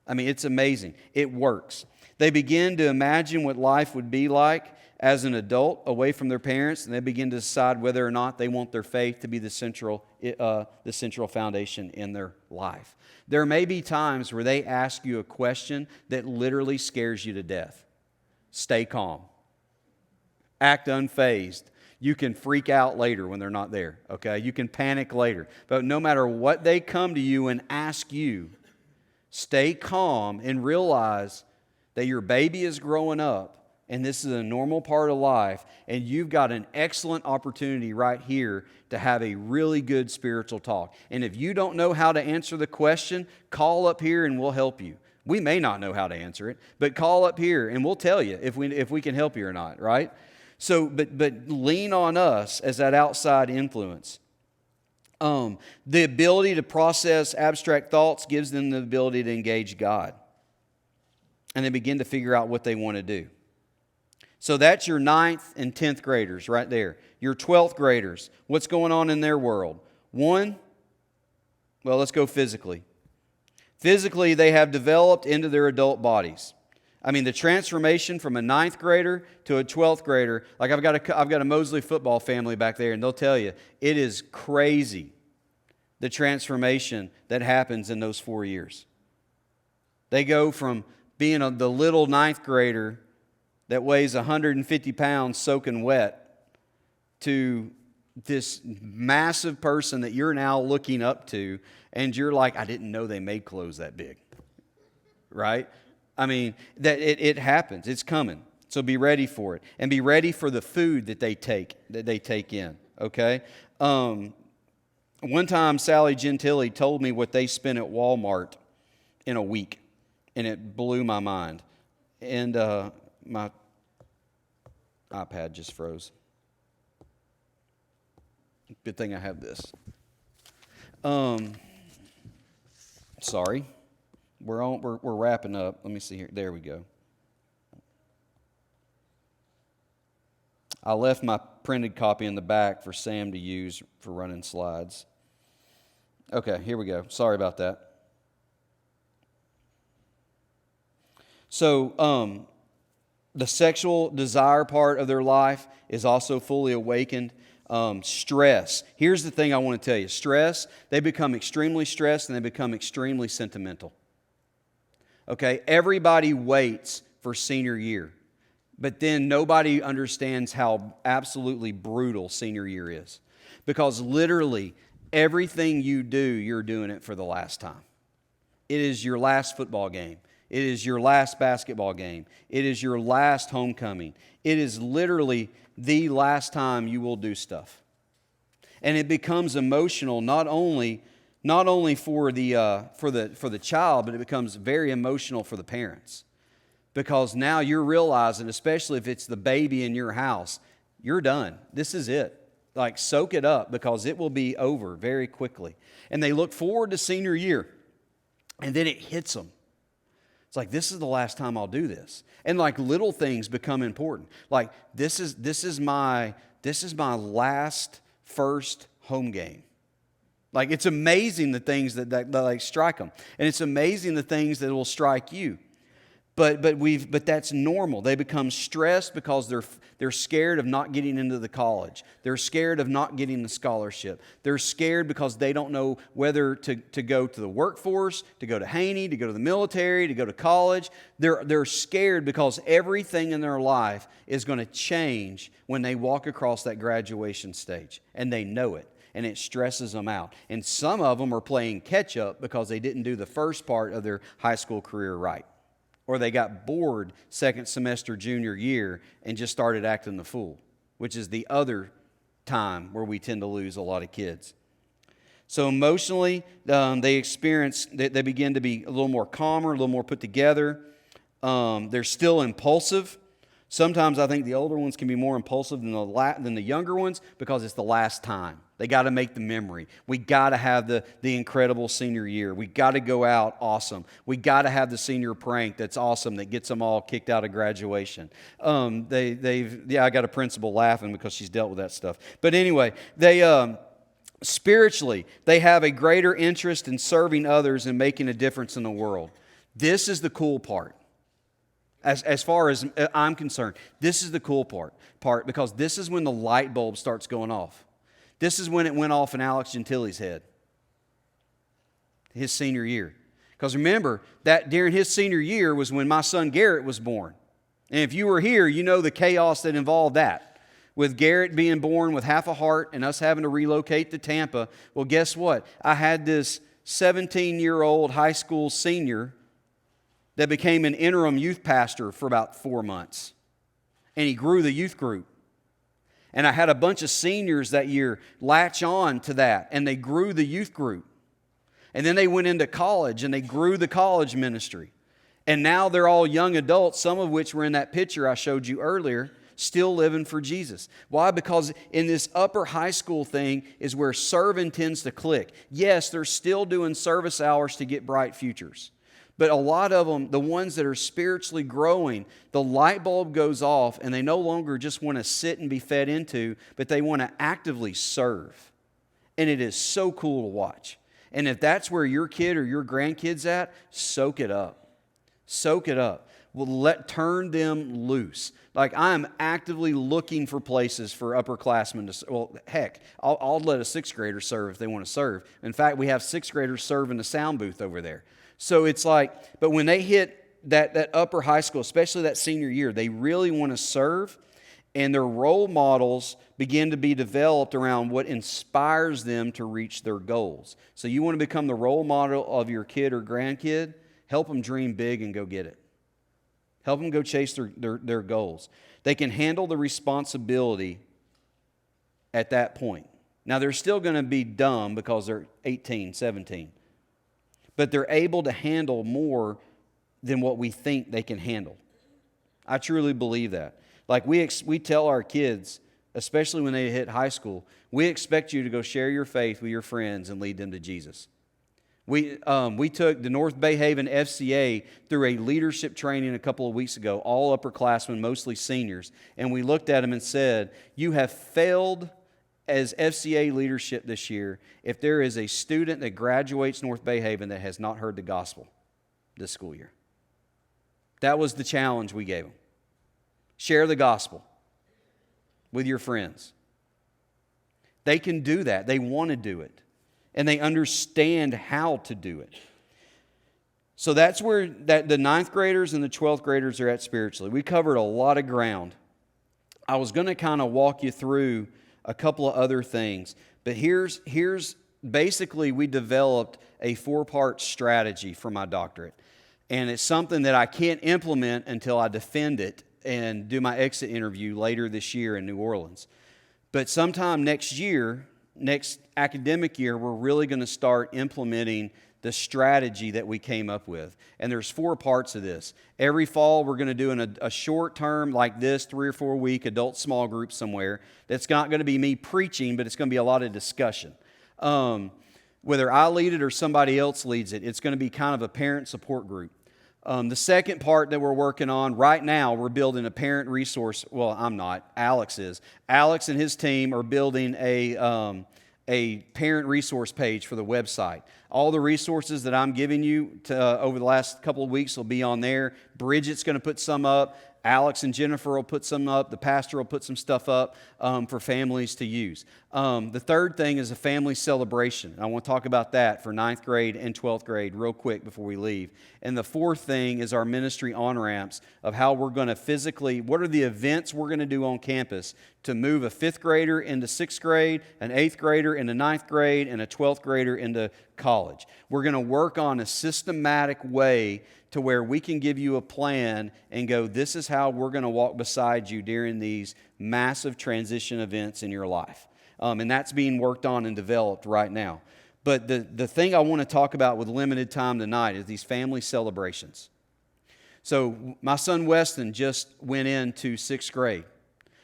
I mean, it's amazing. It works. They begin to imagine what life would be like as an adult away from their parents, and they begin to decide whether or not they want their faith to be the central foundation in their life. There may be times where they ask you a question that literally scares you to death. Stay calm. Act unfazed. You can freak out later when they're not there, okay? You can panic later. But no matter what they come to you and ask you, stay calm and realize that your baby is growing up and this is a normal part of life, and you've got an excellent opportunity right here to have a really good spiritual talk. And if you don't know how to answer the question, call up here and we'll help you. We may not know how to answer it, but call up here and we'll tell you if we can help you or not, right? So, but lean on us as that outside influence. The ability to process abstract thoughts gives them the ability to engage God. And they begin to figure out what they want to do. So that's your 9th and 10th graders right there. Your 12th graders, what's going on in their world? One, well, let's go physically. Physically, they have developed into their adult bodies. I mean, the transformation from a 9th grader to a 12th grader, like I've got a Mosley football family back there, and they'll tell you, it is crazy, the transformation that happens in those 4 years. They go from being the little 9th grader that weighs 150 pounds soaking wet to this massive person that you're now looking up to, and you're like, I didn't know they made clothes that big, right? I mean, that it happens. It's coming. So be ready for it, and be ready for the food that they take in. Okay. One time, Sally Gentili told me what they spent at Walmart in a week, and it blew my mind. And my iPad just froze. Good thing I have this. Sorry. We're wrapping up. Let me see here. There we go. I left my printed copy in the back for Sam to use for running slides. Okay, here we go. Sorry about that. So, The sexual desire part of their life is also fully awakened. Stress. Here's the thing I want to tell you. Stress, they become extremely stressed and they become extremely sentimental. Okay, everybody waits for senior year, but then nobody understands how absolutely brutal senior year is. Because literally everything you do, you're doing it for the last time. It is your last football game. It is your last basketball game. It is your last homecoming. It is literally the last time you will do stuff. And it becomes emotional not only for the child, but it becomes very emotional for the parents. Because now you're realizing, especially if it's the baby in your house, you're done. This is it. Like, soak it up, because it will be over very quickly. And they look forward to senior year, and then it hits them. It's like, this is the last time I'll do this. And like, little things become important. Like, this is my last first home game. Like, it's amazing the things that like strike them. And it's amazing the things that will strike you. But that's normal. They become stressed because they're scared of not getting into the college. They're scared of not getting the scholarship. They're scared because they don't know whether to go to the workforce, to go to Haney, to go to the military, to go to college. They're scared because everything in their life is going to change when they walk across that graduation stage. And they know it. And it stresses them out. And some of them are playing catch up because they didn't do the first part of their high school career right. Or they got bored second semester junior year and just started acting the fool, which is the other time where we tend to lose a lot of kids. So emotionally, they begin to be a little more calmer, a little more put together. They're still impulsive. Sometimes I think the older ones can be more impulsive than the younger ones because it's the last time. They got to make the memory. We got to have the incredible senior year. We got to go out awesome. We got to have the senior prank that's awesome that gets them all kicked out of graduation. I got a principal laughing because she's dealt with that stuff. But anyway, spiritually, they have a greater interest in serving others and making a difference in the world. This is the cool part. As far as I'm concerned, this is the cool part because this is when the light bulb starts going off. This is when it went off in Alex Gentile's head, his senior year. Because remember, that during his senior year was when my son Garrett was born. And if you were here, you know the chaos that involved that. With Garrett being born with half a heart and us having to relocate to Tampa, well, guess what? I had this 17-year-old high school senior that became an interim youth pastor for about 4 months. And he grew the youth group. And I had a bunch of seniors that year latch on to that, and they grew the youth group. And then they went into college, and they grew the college ministry. And now they're all young adults, some of which were in that picture I showed you earlier, still living for Jesus. Why? Because in this upper high school thing is where serving tends to click. Yes, they're still doing service hours to get bright futures. But a lot of them, the ones that are spiritually growing, the light bulb goes off and they no longer just want to sit and be fed into, but they want to actively serve. And it is so cool to watch. And if that's where your kid or your grandkid's at, soak it up. Soak it up. Well, turn them loose. Like, I am actively looking for places for upperclassmen to, well, heck, I'll let a sixth grader serve if they want to serve. In fact, we have sixth graders serve in the sound booth over there. So it's like, but when they hit that upper high school, especially that senior year, they really want to serve, and their role models begin to be developed around what inspires them to reach their goals. So you want to become the role model of your kid or grandkid, help them dream big and go get it. Help them go chase their goals. They can handle the responsibility at that point. Now, they're still going to be dumb because they're 18, 17. But they're able to handle more than what we think they can handle. I truly believe that. Like we tell our kids, especially when they hit high school, we expect you to go share your faith with your friends and lead them to Jesus. We took the North Bay Haven FCA through a leadership training a couple of weeks ago, all upperclassmen, mostly seniors, and we looked at them and said, you have failed as FCA leadership this year if there is a student that graduates North Bay Haven that has not heard the gospel this school year. That was the challenge we gave them. Share the gospel with your friends. They can do that. They want to do it. And they understand how to do it. So that's where the 9th graders and the 12th graders are at spiritually. We covered a lot of ground. I was going to kind of walk you through a couple of other things. But here's basically we developed a 4-part strategy for my doctorate. And it's something that I can't implement until I defend it and do my exit interview later this year in New Orleans. But sometime next year, next academic year, we're really going to start implementing the strategy that we came up with. And there's 4 parts of this. Every fall, we're going to do a short term like this, 3 or 4 week adult small group somewhere. That's not going to be me preaching, but it's going to be a lot of discussion. Whether I lead it or somebody else leads it, it's going to be kind of a parent support group. The second part that we're working on right now, we're building a parent resource. Well, I'm not. Alex is. Alex and his team are building a parent resource page for the website. All the resources that I'm giving you over the last couple of weeks will be on there. Bridget's going to put some up. Alex and Jennifer will put some up. The pastor will put some stuff up for families to use. The third thing is a family celebration. I want to talk about that for 9th grade and 12th grade real quick before we leave. And the fourth thing is our ministry on-ramps of how we're going to physically, what are the events we're going to do on campus to move a 5th grader into 6th grade, an 8th grader into 9th grade, and a 12th grader into college. We're going to work on a systematic way to where we can give you a plan and go, this is how we're going to walk beside you during these massive transition events in your life. And that's being worked on and developed right now. But the thing I want to talk about with limited time tonight is these family celebrations. So my son Weston just went into 6th grade.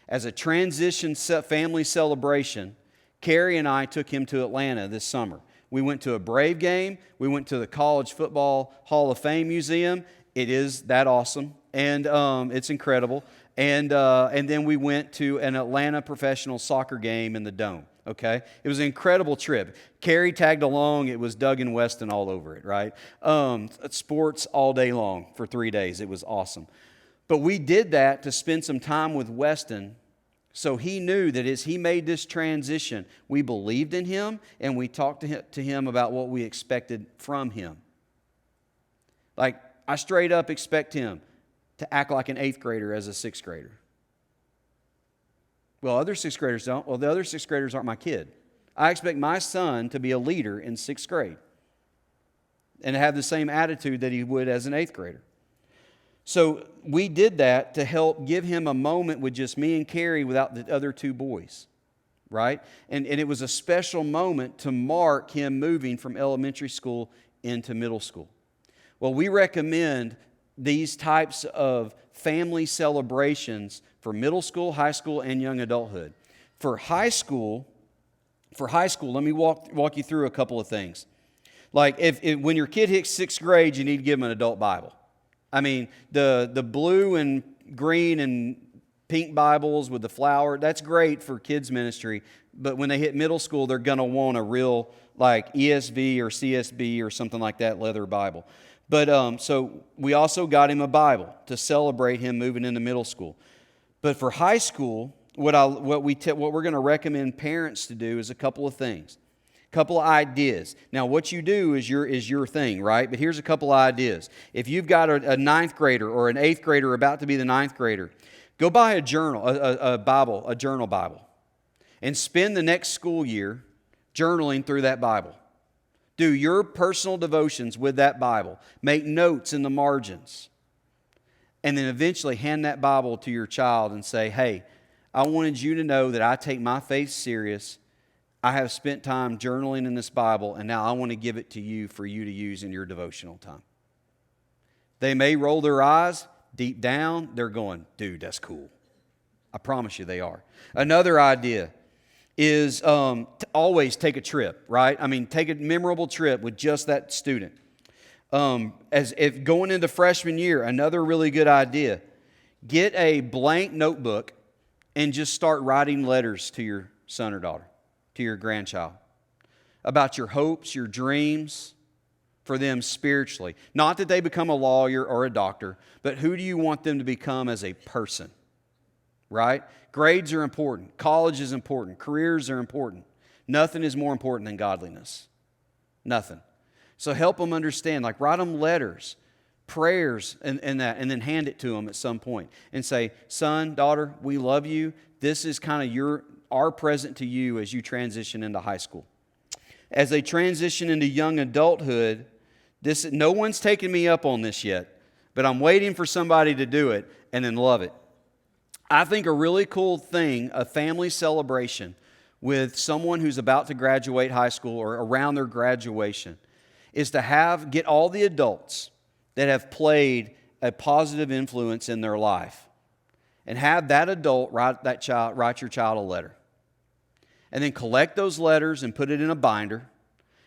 As a transition family celebration, Carrie and I took him to Atlanta this summer. We went to a Brave game. We went to the College Football Hall of Fame Museum. It is that awesome, and it's incredible. And then we went to an Atlanta professional soccer game in the Dome. Okay, it was an incredible trip. Carrie tagged along. It was Doug and Weston all over it, right? Sports all day long for 3 days. It was awesome. But we did that to spend some time with Weston. So he knew that as he made this transition, we believed in him and we talked to him about what we expected from him. Like, I straight up expect him to act like an 8th grader as a 6th grader. Well, other 6th graders don't. Well, the other 6th graders aren't my kid. I expect my son to be a leader in 6th grade and have the same attitude that he would as an 8th grader. So we did that to help give him a moment with just me and Carrie without the other 2 boys, right? And it was a special moment to mark him moving from elementary school into middle school. Well, we recommend these types of family celebrations for middle school, high school, and young adulthood. For high school, let me walk you through a couple of things. Like if when your kid hits 6th grade, you need to give them an adult Bible. I mean, the blue and green and pink Bibles with the flower, that's great for kids ministry. But when they hit middle school, they're going to want a real like ESV or CSB or something like that leather Bible. But so we also got him a Bible to celebrate him moving into middle school. But for high school, what we're going to recommend parents to do is a couple of things. Couple of ideas. Now, what you do is your thing, right? But here's a couple of ideas. If you've got a 9th grader or an 8th grader about to be the 9th grader, go buy a journal, a journal Bible, and spend the next school year journaling through that Bible. Do your personal devotions with that Bible. Make notes in the margins. And then eventually hand that Bible to your child and say, hey, I wanted you to know that I take my faith serious. I have spent time journaling in this Bible, and now I want to give it to you for you to use in your devotional time. They may roll their eyes. Deep down, they're going, dude, that's cool. I promise you they are. Another idea is to always take a trip, right? I mean, take a memorable trip with just that student. As if going into freshman year, another really good idea. Get a blank notebook and just start writing letters to your son or daughter, to your grandchild, about your hopes, your dreams for them spiritually. Not that they become a lawyer or a doctor, but who do you want them to become as a person? right? Grades are important. College is important. Careers are important. Nothing is more important than godliness. Nothing. So help them understand, like write them letters, prayers, and that, and then hand it to them at some point and say, son, daughter, we love you. This is kind of our present to you as you transition into high school. As they transition into young adulthood, no one's taken me up on this yet, but I'm waiting for somebody to do it and then love it. I think a really cool thing, a family celebration with someone who's about to graduate high school or around their graduation, is to get all the adults that have played a positive influence in their life and have that adult write your child a letter. And then collect those letters and put it in a binder,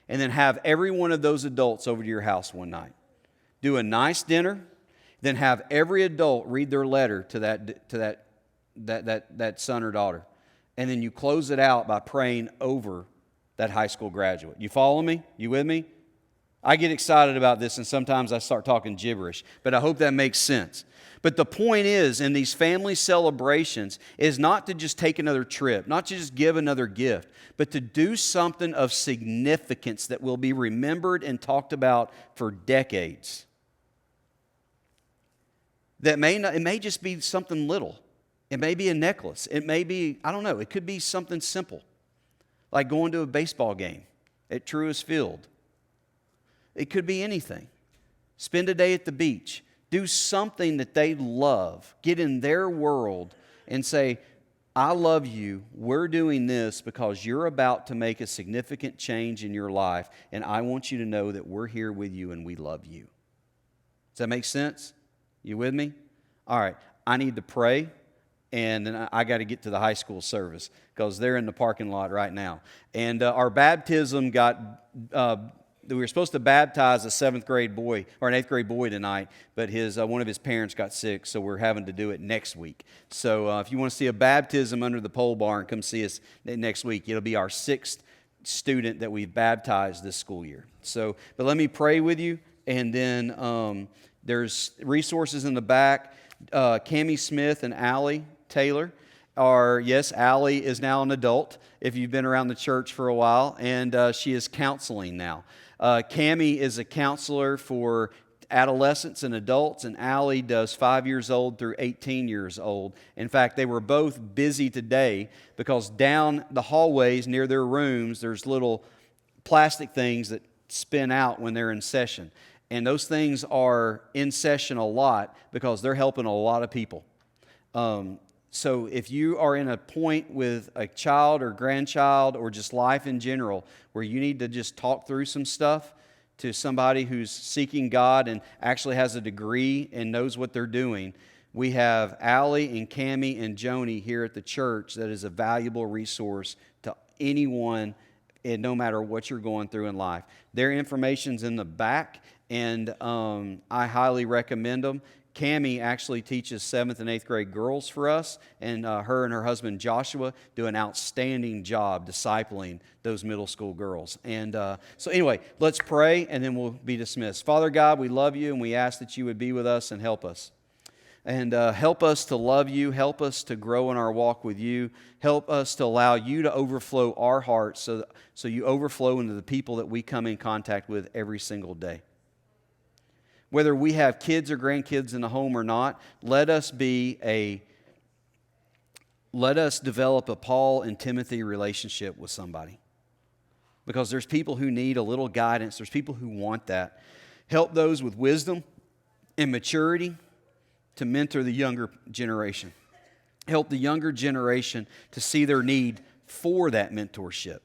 and then have every one of those adults over to your house one night. Do a nice dinner, then have every adult read their letter to that son or daughter. And then you close it out by praying over that high school graduate. You follow me? You with me? I get excited about this, and sometimes I start talking gibberish, but I hope that makes sense. But the point is, in these family celebrations, is not to just take another trip, not to just give another gift, but to do something of significance that will be remembered and talked about for decades. It may just be something little. It may be a necklace. It may be, I don't know, it could be something simple, like going to a baseball game at Truist Field. It could be anything. Spend a day at the beach. Do something that they love. Get in their world and say, I love you. We're doing this because you're about to make a significant change in your life, and I want you to know that we're here with you and we love you. Does that make sense? You with me? All right. I need to pray. And then I got to get to the high school service because they're in the parking lot right now. And our baptism we were supposed to baptize a 7th grade boy or an 8th grade boy tonight, but one of his parents got sick, so we're having to do it next week. So if you want to see a baptism under the pole barn, come see us next week. It'll be our 6th student that we've baptized this school year. So, but let me pray with you, and then there's resources in the back. Cammie Smith and Allie Taylor Allie is now an adult, if you've been around the church for a while, and she is counseling now. Cammie is a counselor for adolescents and adults, and Allie does 5 years old through 18 years old. In fact, they were both busy today because down the hallways near their rooms, there's little plastic things that spin out when they're in session. And those things are in session a lot because they're helping a lot of people. So if you are in a point with a child or grandchild or just life in general where you need to just talk through some stuff to somebody who's seeking God and actually has a degree and knows what they're doing, we have Allie and Cammie and Joni here at the church that is a valuable resource to anyone, and no matter what you're going through in life. Their information's in the back, and I highly recommend them. Cammie actually teaches 7th and 8th grade girls for us, and her and her husband Joshua do an outstanding job discipling those middle school girls. And so anyway, let's pray, and then we'll be dismissed. Father God, we love you, and we ask that you would be with us and help us. And help us to love you. Help us to grow in our walk with you. Help us to allow you to overflow our hearts so you overflow into the people that we come in contact with every single day. Whether we have kids or grandkids in the home or not, let us develop a Paul and Timothy relationship with somebody. Because there's people who need a little guidance. There's people who want that. Help those with wisdom and maturity to mentor the younger generation. Help the younger generation to see their need for that mentorship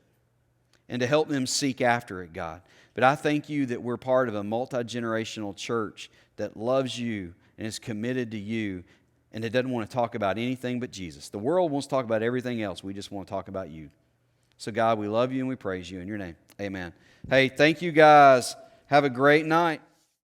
and to help them seek after it, God. But I thank you that we're part of a multi-generational church that loves you and is committed to you, and it doesn't want to talk about anything but Jesus. The world wants to talk about everything else. We just want to talk about you. So God, we love you and we praise you in your name. Amen. Hey, thank you guys. Have a great night.